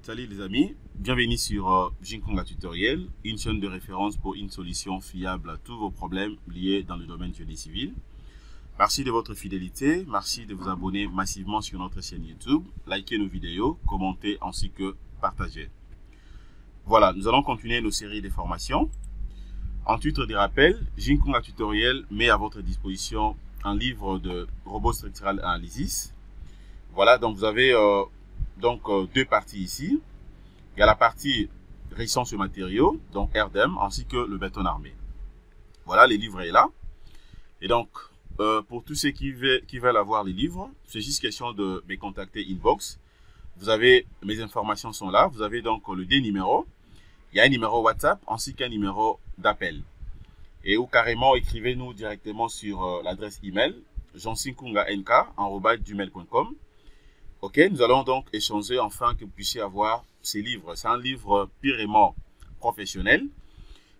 Salut les amis, bienvenue sur Jinkonga Tutoriel, une chaîne de référence pour une solution fiable à tous vos problèmes liés dans le domaine du génie civil. Merci de votre fidélité, merci de vous abonner massivement sur notre chaîne YouTube, likez nos vidéos, commentez ainsi que partagez. Voilà, nous allons continuer nos séries de formations. En titre de rappel, Jinkonga Tutoriel met à votre disposition un livre de robot structural analysis. Voilà, donc vous avez deux parties ici. Il y a la partie résistance sur matériaux, donc RDM, ainsi que le béton armé. Voilà, les livres est là. Et donc, pour tous ceux qui veulent avoir les livres, c'est juste question de me contacter inbox. Vous avez, mes informations sont là. Vous avez donc le deux numéros. Il y a un numéro WhatsApp ainsi qu'un numéro d'appel. Et ou carrément, écrivez-nous directement sur l'adresse email jansinkunga@gmail.com. Ok, nous allons donc échanger afin que vous puissiez avoir ces livres. C'est un livre purement professionnel.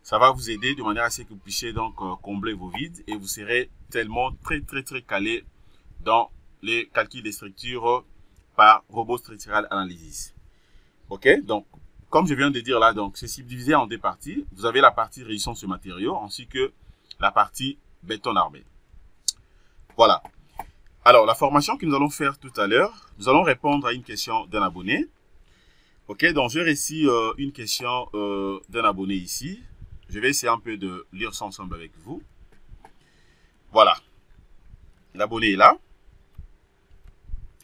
Ça va vous aider de manière à ce que vous puissiez donc combler vos vides et vous serez tellement très calé dans les calculs des structures par robot structural analysis. Ok, donc comme je viens de dire là, donc c'est subdivisé en deux parties. Vous avez la partie résistance sur matériaux ainsi que la partie béton armé. Voilà. Alors, la formation que nous allons faire tout à l'heure, nous allons répondre à une question d'un abonné. Ok, donc j'ai reçu une question d'un abonné ici. Je vais essayer un peu de lire ça ensemble avec vous. Voilà. L'abonné est là.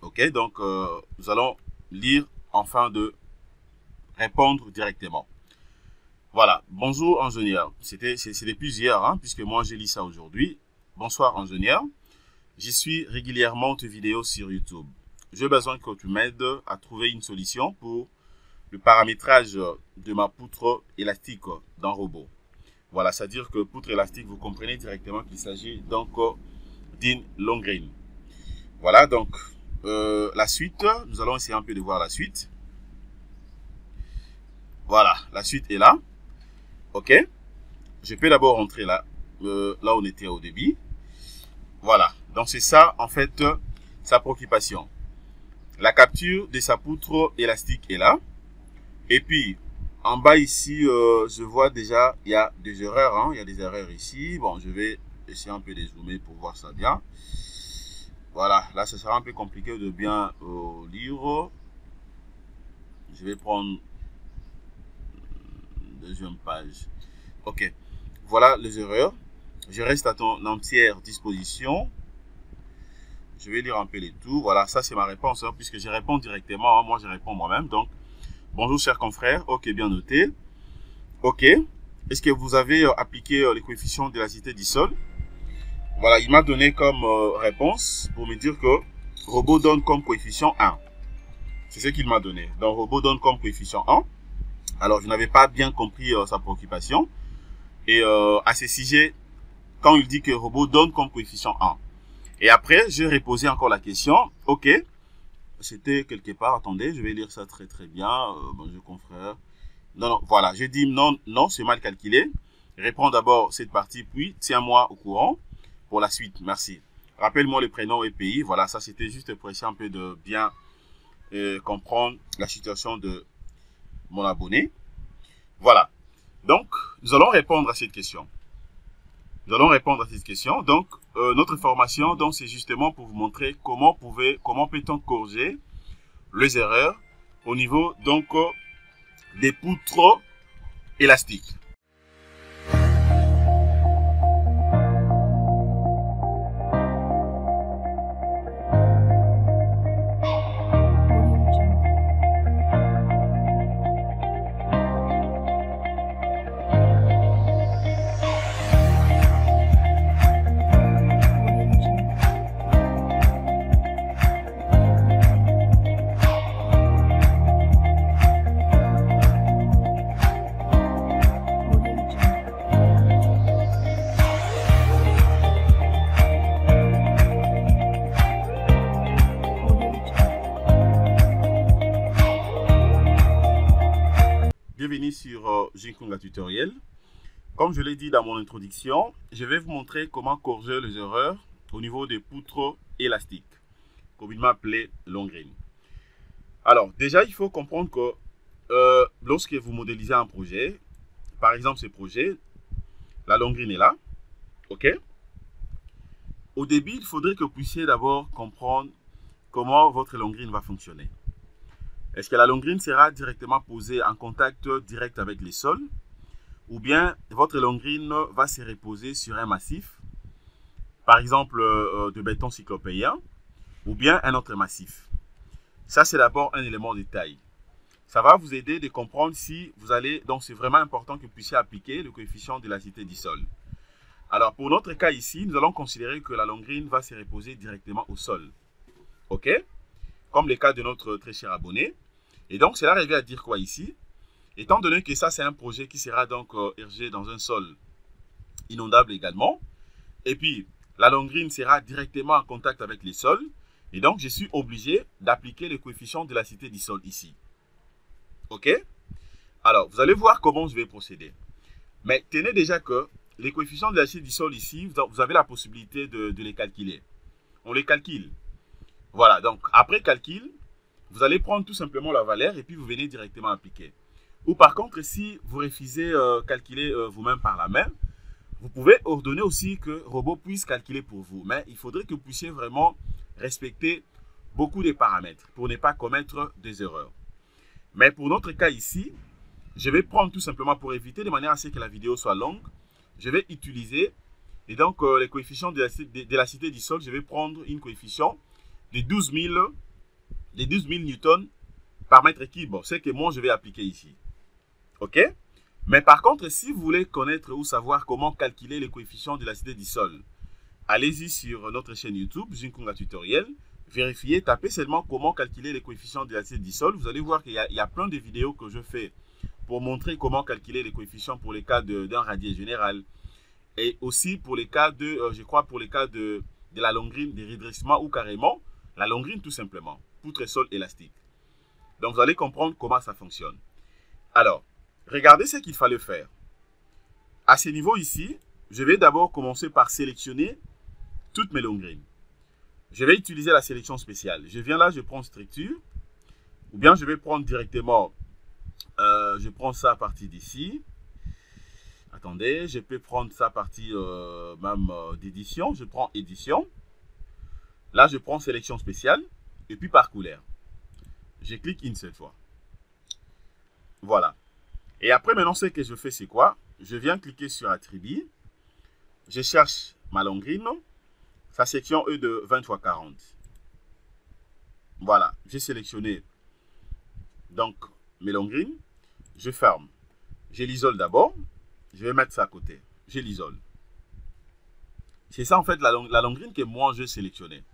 Ok, donc nous allons lire afin de répondre directement. Voilà. Bonjour, ingénieur. C'est depuis hier, hein, puisque moi j'ai lu ça aujourd'hui. Bonsoir, ingénieur. Je suis régulièrement tes vidéos sur YouTube. J'ai besoin que tu m'aides à trouver une solution pour le paramétrage de ma poutre élastique d'un robot. Voilà, c'est-à-dire que poutre élastique, vous comprenez directement qu'il s'agit donc d'une Longren. Voilà, donc la suite, nous allons essayer un peu de voir la suite. Voilà, la suite est là. Ok, je peux d'abord rentrer là, là où on était au début. Voilà, donc c'est ça en fait sa préoccupation. La capture de sa poutre élastique est là. Et puis en bas ici, je vois déjà il y a des erreurs. Hein, il y a des erreurs ici. Bon, je vais essayer un peu de zoomer pour voir ça bien. Voilà, là ce sera un peu compliqué de bien lire. Je vais prendre deuxième page. Ok, voilà les erreurs. Je reste à ton entière disposition. Je vais lire un peu les tout. Voilà, ça c'est ma réponse, hein, puisque je réponds directement. Hein, moi, je réponds moi-même. Donc, bonjour, chers confrères. Ok, bien noté. Ok. Est-ce que vous avez appliqué les coefficients d'élasticité du sol? Voilà, il m'a donné comme réponse pour me dire que robot donne comme coefficient 1. C'est ce qu'il m'a donné. Donc, robot donne comme coefficient 1. Alors, je n'avais pas bien compris sa préoccupation. Et à ce sujet, quand il dit que robot donne comme coefficient 1. Et après, j'ai reposé encore la question. Ok, c'était quelque part. Attendez, je vais lire ça très bien. Bonjour confrère. Non, voilà. Je dis non, c'est mal calculé. Réponds d'abord cette partie, puis tiens-moi au courant pour la suite. Merci. Rappelle-moi le prénom et pays. Voilà, ça c'était juste pour essayer un peu de bien comprendre la situation de mon abonné. Voilà. Donc, nous allons répondre à cette question. Donc, notre formation, donc, c'est justement pour vous montrer comment peut-on corriger les erreurs au niveau donc des poutres élastiques. Bienvenue sur Jinkonga Tutoriel. Comme je l'ai dit dans mon introduction, je vais vous montrer comment corriger les erreurs au niveau des poutres élastiques, communément appelées Longren. Alors, déjà, il faut comprendre que lorsque vous modélisez un projet, par exemple ce projet, la longrine est là, ok? Au début, il faudrait que vous puissiez d'abord comprendre comment votre longrine va fonctionner. Est-ce que la longrine sera directement posée en contact direct avec les sols, ou bien votre longrine va se reposer sur un massif, par exemple de béton cyclopéen, ou bien un autre massif. Ça, c'est d'abord un élément de détail. Ça va vous aider de comprendre si vous allez... Donc, c'est vraiment important que vous puissiez appliquer le coefficient d'élasticité du sol. Alors, pour notre cas ici, nous allons considérer que la longrine va se reposer directement au sol. OK? Comme le cas de notre très cher abonné. Et donc, cela revient à dire quoi ici? Étant donné que ça, c'est un projet qui sera donc érigé dans un sol inondable également. Et puis, la longrine sera directement en contact avec les sols. Et donc, je suis obligé d'appliquer le coefficient d'élasticité du sol ici. OK? Alors, vous allez voir comment je vais procéder. Mais tenez déjà que les coefficients d'élasticité du sol ici, vous avez la possibilité de les calculer. On les calcule. Voilà, donc après calcul, vous allez prendre tout simplement la valeur et puis vous venez directement appliquer. Ou par contre, si vous refusez calculer vous-même par la main, vous pouvez ordonner aussi que le robot puisse calculer pour vous. Mais il faudrait que vous puissiez vraiment respecter beaucoup de paramètres pour ne pas commettre des erreurs. Mais pour notre cas ici, je vais prendre tout simplement pour éviter de manière à ce que la vidéo soit longue, je vais utiliser, et donc les coefficients d'élasticité du sol, je vais prendre une coefficient de 12 000 newtons par mètre cube. Bon, c'est que moi je vais appliquer ici. OK? Mais par contre, si vous voulez connaître ou savoir comment calculer les coefficients d'élasticité du sol, allez-y sur notre chaîne YouTube, Zinkunga Tutoriel. Vérifiez, tapez seulement comment calculer les coefficients d'élasticité du sol. Vous allez voir qu'il y a plein de vidéos que je fais pour montrer comment calculer les coefficients pour les cas d'un radier général. Et aussi pour les cas de, je crois, pour les cas de la longrine, des redressements ou carrément la longrine tout simplement, poutre sol élastique. Donc vous allez comprendre comment ça fonctionne. Alors, regardez ce qu'il fallait faire. À ce niveau ici, je vais d'abord commencer par sélectionner toutes mes longrines. Je vais utiliser la sélection spéciale. Je viens là, je prends structure. Ou bien je vais prendre directement, je prends ça à partir d'ici. Attendez, je peux prendre ça à partir même d'édition. Je prends édition. Là, je prends sélection spéciale. Et puis par couleur. Je clique une seule fois. Voilà. Et après, maintenant, ce que je fais, c'est quoi? Je viens cliquer sur attribut. Je cherche ma longrine. Sa section est de 20 x 40. Voilà, j'ai sélectionné donc mes longrines. Je ferme. Je l'isole d'abord. Je vais mettre ça à côté. Je l'isole. C'est ça en fait la longrine que moi j'ai sélectionnée.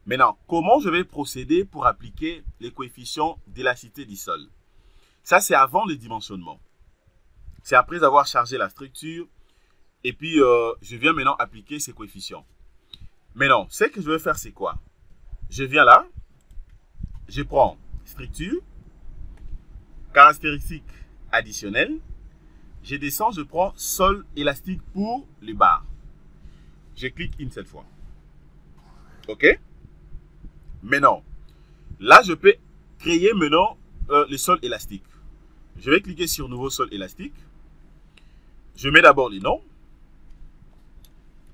Maintenant, comment je vais procéder pour appliquer les coefficients d'élasticité du sol? Ça, c'est avant le dimensionnement. C'est après avoir chargé la structure. Et puis, je viens maintenant appliquer ces coefficients. Maintenant, ce que je vais faire, c'est quoi? Je viens là, je prends structure, caractéristiques additionnelles, je descends, je prends sol élastique pour les barres. Je clique une seule fois. OK? Maintenant, là, je peux créer maintenant le sol élastique. Je vais cliquer sur nouveau sol élastique. Je mets d'abord les noms.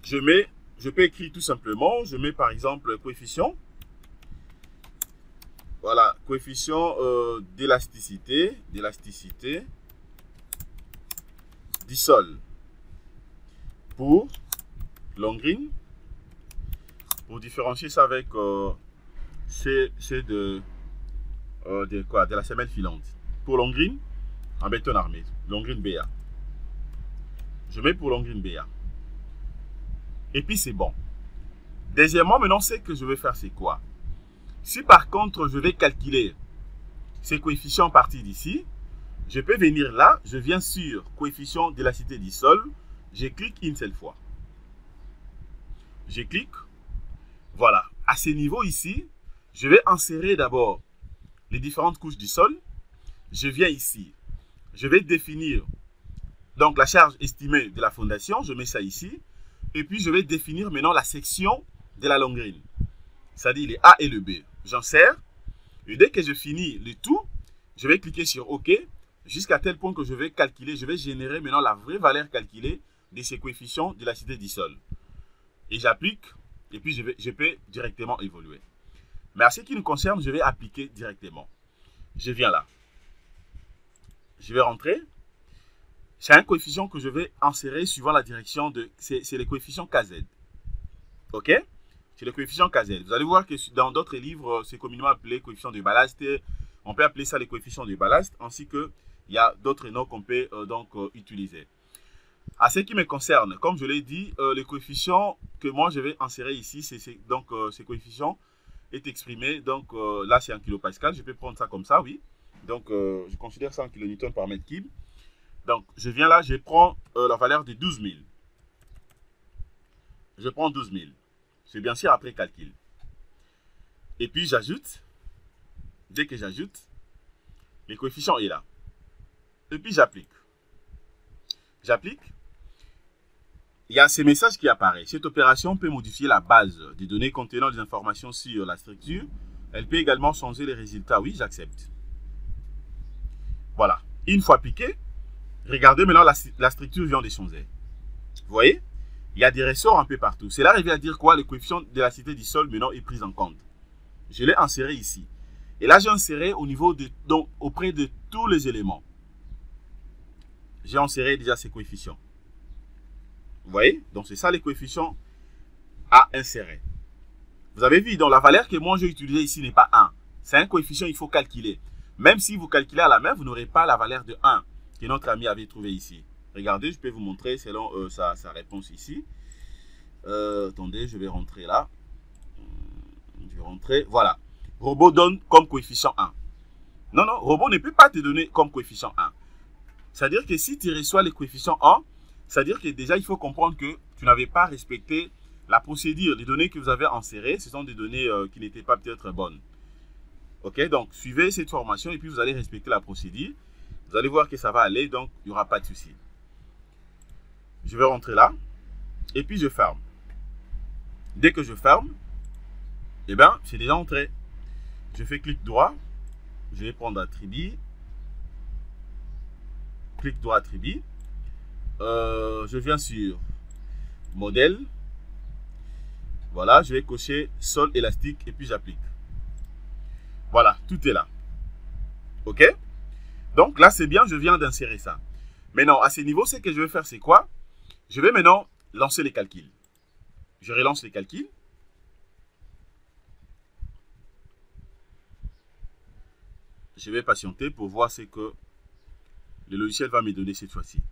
Je peux écrire tout simplement, je mets par exemple coefficient. Voilà, coefficient d'élasticité du sol pour longrine. Pour différencier ça avec c'est de la semelle filante. Pour longrine en béton armé, longrine BA. Je mets pour longrine BA. Et puis c'est bon. Deuxièmement, maintenant, ce que je vais faire, c'est quoi? Si par contre, je vais calculer ces coefficients à partir d'ici, je peux venir là, je viens sur coefficient d'élasticité du sol, je clique une seule fois. Je clique. Voilà. À ce niveau ici, je vais insérer d'abord les différentes couches du sol. Je viens ici. Je vais définir donc la charge estimée de la fondation. Je mets ça ici. Et puis, je vais définir maintenant la section de la longrine. C'est-à-dire les A et le B. J'insère. Et dès que je finis le tout, Je vais cliquer sur OK jusqu'à tel point que je vais calculer, je vais générer maintenant la vraie valeur calculée de ces coefficients de la cité du sol. Et j'applique, et puis je peux directement évoluer. Mais à ce qui nous concerne, je vais appliquer directement. Je viens là. Je vais rentrer. C'est un coefficient que je vais insérer suivant la direction de... C'est le coefficient KZ. OK? C'est le coefficient KZ. Vous allez voir que dans d'autres livres, c'est communément appelé coefficient de ballast. On peut appeler ça les coefficients de ballast, ainsi que il y a d'autres noms qu'on peut utiliser. À ce qui me concerne, comme je l'ai dit, le coefficient que moi je vais insérer ici, ce coefficient est exprimé, donc là c'est en kilopascal, je peux prendre ça comme ça, oui. Donc je considère ça en kilonewton par mètre cube. Donc je viens là, je prends la valeur de 12 000. Je prends 12 000. C'est bien sûr après calcul. Et puis j'ajoute, dès que j'ajoute, le coefficient est là. Et puis j'applique. J'applique. Il y a ces messages qui apparaissent. Cette opération peut modifier la base des données contenant des informations sur la structure. Elle peut également changer les résultats. Oui, j'accepte. Voilà. Une fois appliqué, regardez maintenant la structure vient de changer. Vous voyez? Il y a des ressorts un peu partout. Cela revient à dire quoi? Le coefficient de la cité du sol maintenant est pris en compte. Je l'ai inséré ici. Et là, j'ai inséré au niveau de, donc, auprès de tous les éléments. J'ai inséré déjà ces coefficients. Vous voyez? Donc, c'est ça les coefficients à insérer. Vous avez vu, donc la valeur que moi j'ai utilisée ici n'est pas 1. C'est un coefficient qu'il faut calculer. Même si vous calculez à la main, vous n'aurez pas la valeur de 1 que notre ami avait trouvé ici. Regardez, je peux vous montrer selon sa réponse ici. Attendez, je vais rentrer là. Je vais rentrer. Voilà. Robot donne comme coefficient 1. Non, non, robot ne peut pas te donner comme coefficient 1. C'est-à-dire que si tu reçois les coefficients 1, c'est-à-dire que déjà, il faut comprendre que tu n'avais pas respecté la procédure. Les données que vous avez insérées, ce sont des données qui n'étaient pas peut-être bonnes. Ok, donc suivez cette formation et puis vous allez respecter la procédure. Vous allez voir que ça va aller, donc il n'y aura pas de souci. Je vais rentrer là et puis je ferme. Dès que je ferme, eh bien, c'est déjà entré. Je fais clic droit. Je vais prendre attribut. Clic droit attribut. Je viens sur modèle. Voilà, je vais cocher sol élastique et puis j'applique. Voilà, tout est là. OK? Donc là, c'est bien, je viens d'insérer ça. Maintenant, à ce niveau, ce que je vais faire, c'est quoi? Je vais maintenant lancer les calculs. Je relance les calculs. Je vais patienter pour voir ce que le logiciel va me donner cette fois-ci.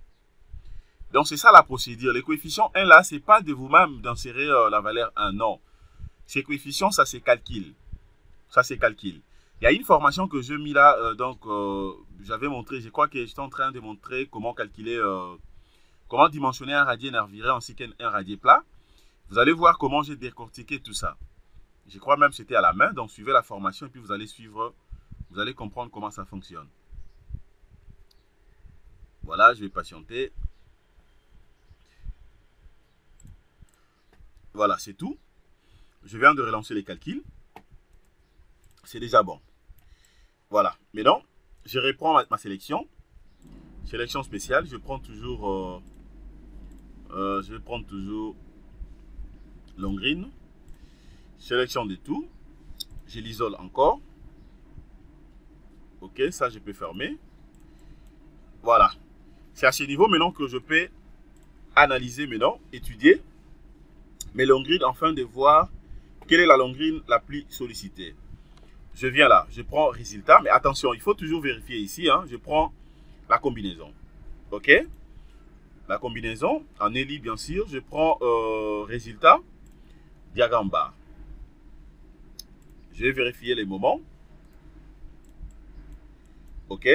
Donc, c'est ça la procédure. Les coefficients 1 là, ce n'est pas de vous-même d'insérer la valeur 1. Non. Ces coefficients, ça c'est calcul. Ça c'est calcul. Il y a une formation que j'ai mis là. J'avais montré, je crois que j'étais en train de montrer comment calculer, comment dimensionner un radier nerviré ainsi qu'un radier plat. Vous allez voir comment j'ai décortiqué tout ça. Je crois même que c'était à la main. Donc, suivez la formation et puis vous allez suivre. Vous allez comprendre comment ça fonctionne. Voilà, je vais patienter. Voilà, c'est tout. Je viens de relancer les calculs. C'est déjà bon. Voilà. Maintenant, je reprends ma sélection. Sélection spéciale. Je prends toujours... je vais prendre toujours long green. Sélection de tout. Je l'isole encore. Ok, ça je peux fermer. Voilà. C'est à ce niveau maintenant que je peux analyser maintenant, étudier mes long green afin de voir quelle est la long green la plus sollicitée. Je viens là, je prends résultat, mais attention, il faut toujours vérifier ici. Hein, je prends la combinaison. Ok? La combinaison, en ELI bien sûr, je prends résultat, diagramme bar. Je vais vérifier les moments. Ok?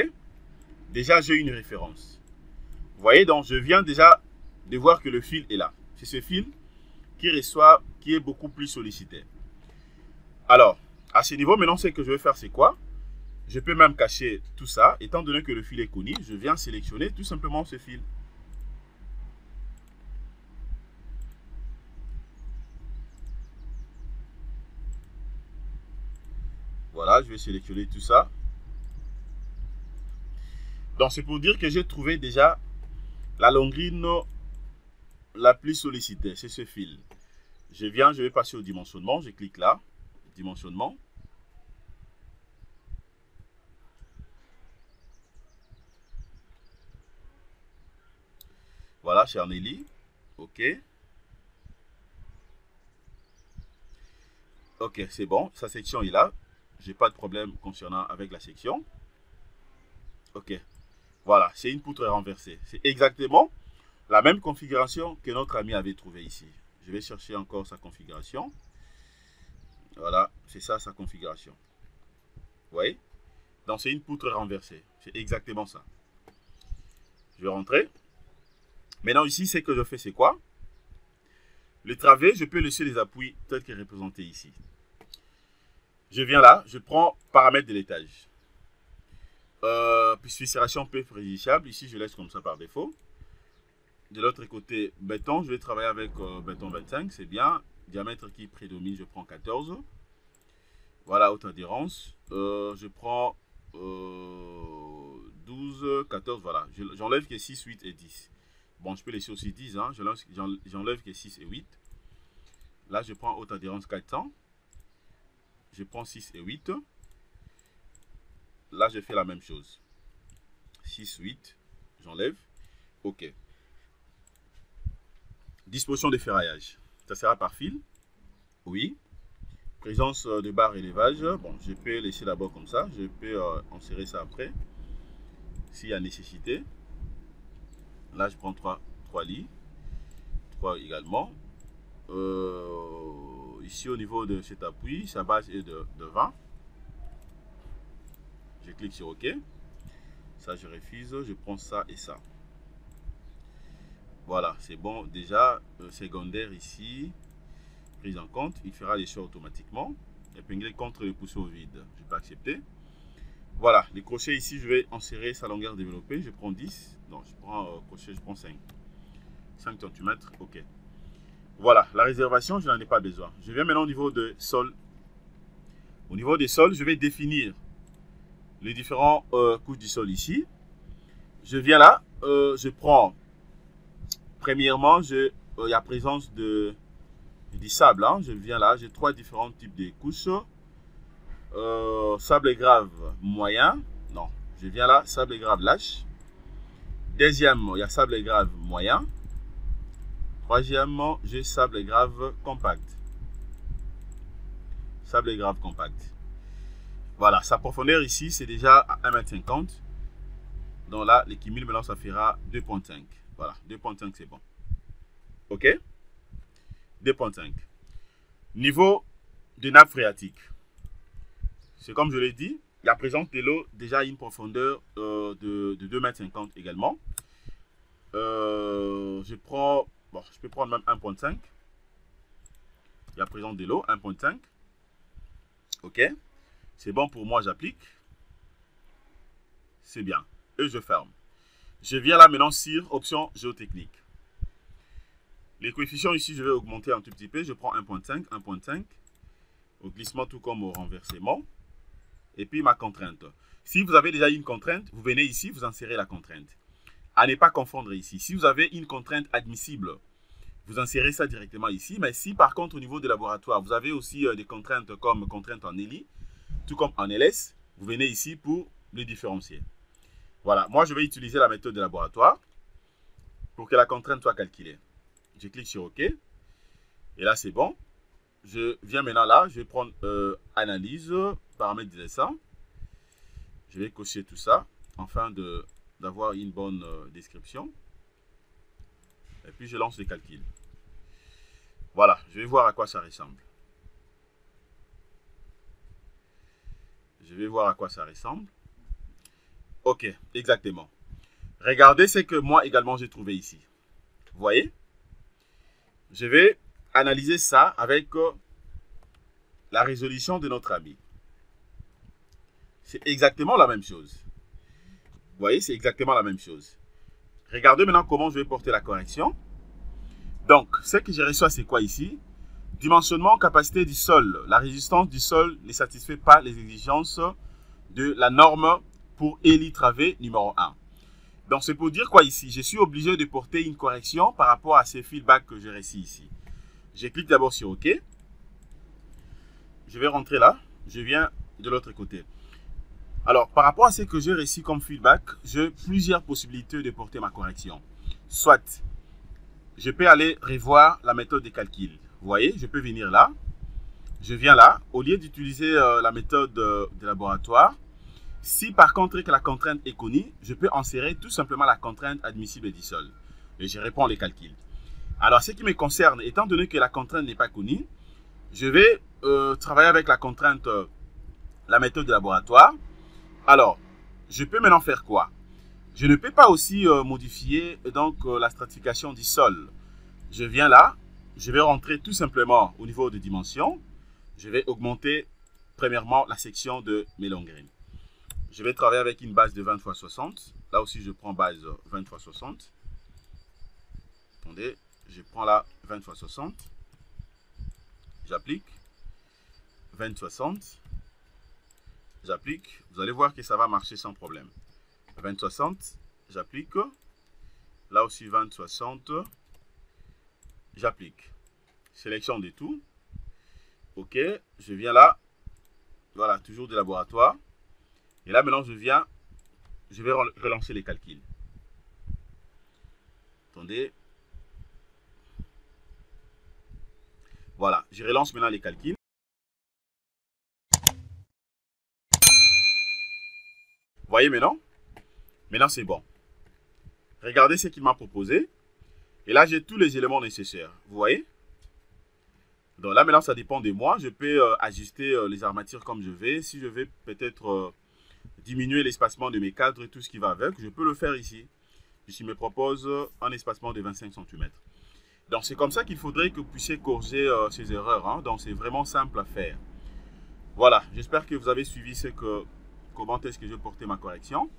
Déjà, j'ai une référence. Vous voyez, donc je viens déjà de voir que le fil est là. C'est ce fil qui est beaucoup plus sollicité. Alors, à ce niveau, maintenant, ce que je vais faire, c'est quoi? Je peux même cacher tout ça. Étant donné que le fil est connu, je viens sélectionner tout simplement ce fil. Voilà, je vais sélectionner tout ça. Donc, c'est pour dire que j'ai trouvé déjà la longrine la plus sollicitée. C'est ce fil. Je vais passer au dimensionnement. Je clique là. Dimensionnement. Voilà, chez Arnelli. OK. OK, c'est bon. Sa section est là. Je n'ai pas de problème concernant avec la section. OK. Voilà, c'est une poutre renversée. C'est exactement la même configuration que notre ami avait trouvé ici. Je vais chercher encore sa configuration. Voilà, c'est ça sa configuration. Vous voyez? Donc c'est une poutre renversée. C'est exactement ça. Je vais rentrer. Maintenant ici, ce que je fais, c'est quoi? Le travet, je peux laisser les appuis tels que représentés ici. Je viens là, je prends paramètres de l'étage. Fissuration peu préjudiciable. Ici, je laisse comme ça par défaut. De l'autre côté, béton, je vais travailler avec béton 25, c'est bien. Diamètre qui prédomine, je prends 14. Voilà, haute adhérence. Je prends 12, 14, voilà. J'enlève que 6, 8 et 10. Bon, je peux laisser aussi 10, hein. J'enlève que 6 et 8. Là, je prends haute adhérence 400. Je prends 6 et 8. Là, je fais la même chose. 6, 8, j'enlève. OK. Disposition de ferraillage. Ça sera par fil. Oui. Présence de barre élevage. Bon, je peux laisser d'abord comme ça. Je peux insérer ça après. S'il y a nécessité. Là, je prends 3 lits. 3 également. Ici, au niveau de cet appui, sa base est de 20. Je clique sur OK. Ça, je refuse. Je prends ça et ça. Voilà, c'est bon. Déjà, secondaire ici, prise en compte. Il fera les choix automatiquement. Épinglé contre le pouce au vide. Je peux accepter. Voilà, les crochets ici, je vais insérer sa longueur développée. Je prends 10. Non, je prends crochet, je prends 5. 5 cm. OK. Voilà, la réservation, je n'en ai pas besoin. Je viens maintenant au niveau de sol. Au niveau des sols, je vais définir les différents couches du sol ici. Je viens là, je prends, premièrement, il y a présence du sable. Hein. Je viens là, j'ai 3 différents types de couches. Sable grave moyen. Non, je viens là, sable grave lâche. Deuxièmement, il y a sable grave moyen. Troisièmement, j'ai sable grave compact. Sable grave compact. Voilà, sa profondeur ici, c'est déjà à 1,50 m. Donc là, l'équimule, maintenant, ça fera 2,5. Voilà, 2,5, c'est bon. OK? 2,5. Niveau de nappe phréatique. C'est comme je l'ai dit, la présence de l'eau, déjà une profondeur de 2,50 m également. Je prends, bon, je peux prendre même 1,5. Il y a présence de l'eau, 1,5. OK? C'est bon pour moi, j'applique. C'est bien. Et je ferme. Je viens là maintenant sur option géotechnique. Les coefficients ici, je vais augmenter un tout petit peu. Je prends 1,5, 1,5. Au glissement tout comme au renversement. Et puis ma contrainte. Si vous avez déjà une contrainte, vous venez ici, vous insérez la contrainte. À ne pas confondre ici. Si vous avez une contrainte admissible, vous insérez ça directement ici. Mais si par contre au niveau de laboratoire, vous avez aussi des contraintes comme contrainte en ELI, tout comme en LS, vous venez ici pour les différencier. Voilà, moi je vais utiliser la méthode de laboratoire pour que la contrainte soit calculée. Je clique sur OK. Et là c'est bon. Je viens maintenant là, je vais prendre analyse, paramètres de dessin. Je vais cocher tout ça afin d'avoir une bonne description. Et puis je lance les calculs. Voilà, je vais voir à quoi ça ressemble. Je vais voir à quoi ça ressemble. OK, exactement. Regardez ce que moi également j'ai trouvé ici. Vous voyez? Je vais analyser ça avec la résolution de notre ami. C'est exactement la même chose. Vous voyez, c'est exactement la même chose. Regardez maintenant comment je vais porter la correction. Donc, ce que j'ai reçu, c'est quoi ici? Dimensionnement, capacité du sol. La résistance du sol ne satisfait pas les exigences de la norme pour ELI travé numéro 1. Donc, c'est pour dire quoi ici? Je suis obligé de porter une correction par rapport à ces feedbacks que j'ai reçus ici. Je clique d'abord sur OK. Je vais rentrer là. Je viens de l'autre côté. Alors, par rapport à ce que j'ai reçu comme feedback, j'ai plusieurs possibilités de porter ma correction. Soit, je peux aller revoir la méthode de calcul. Vous voyez, je peux venir là. Je viens là. Au lieu d'utiliser la méthode de laboratoire, si par contre que la contrainte est connue, je peux insérer tout simplement la contrainte admissible du sol. Et je réponds les calculs. Alors, ce qui me concerne, étant donné que la contrainte n'est pas connue, je vais travailler avec la contrainte, la méthode de laboratoire. Alors, je peux maintenant faire quoi? Je ne peux pas aussi modifier donc la stratification du sol. Je viens là, je vais rentrer tout simplement au niveau de dimension. Je vais augmenter premièrement la section de mes longueurs. Je vais travailler avec une base de 20 x 60. Là aussi, je prends base 20 x 60. Attendez, je prends là 20 x 60. J'applique. 20 x 60. J'applique. Vous allez voir que ça va marcher sans problème. 20 x 60. J'applique. Là aussi 20 x 60. J'applique. Sélection de tout. OK. Je viens là. Voilà, toujours de laboratoire. Et là, maintenant, je vais relancer les calculs. Attendez. Voilà, je relance maintenant les calculs. Vous voyez maintenant? Maintenant, c'est bon. Regardez ce qu'il m'a proposé. Et là, j'ai tous les éléments nécessaires. Vous voyez? Donc là, maintenant, ça dépend de moi. Je peux ajuster les armatures comme je vais. Si je vais peut-être diminuer l'espacement de mes cadres et tout ce qui va avec, je peux le faire ici. Ici, il me propose un espacement de 25 cm. Donc, c'est comme ça qu'il faudrait que vous puissiez corriger ces erreurs. Hein. Donc, c'est vraiment simple à faire. Voilà, j'espère que vous avez suivi comment est-ce que je portais ma correction.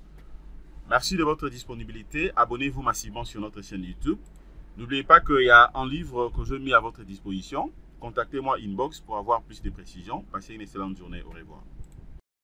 Merci de votre disponibilité. Abonnez-vous massivement sur notre chaîne YouTube. N'oubliez pas qu'il y a un livre que je mets à votre disposition. Contactez-moi inbox pour avoir plus de précisions. Passez une excellente journée. Au revoir.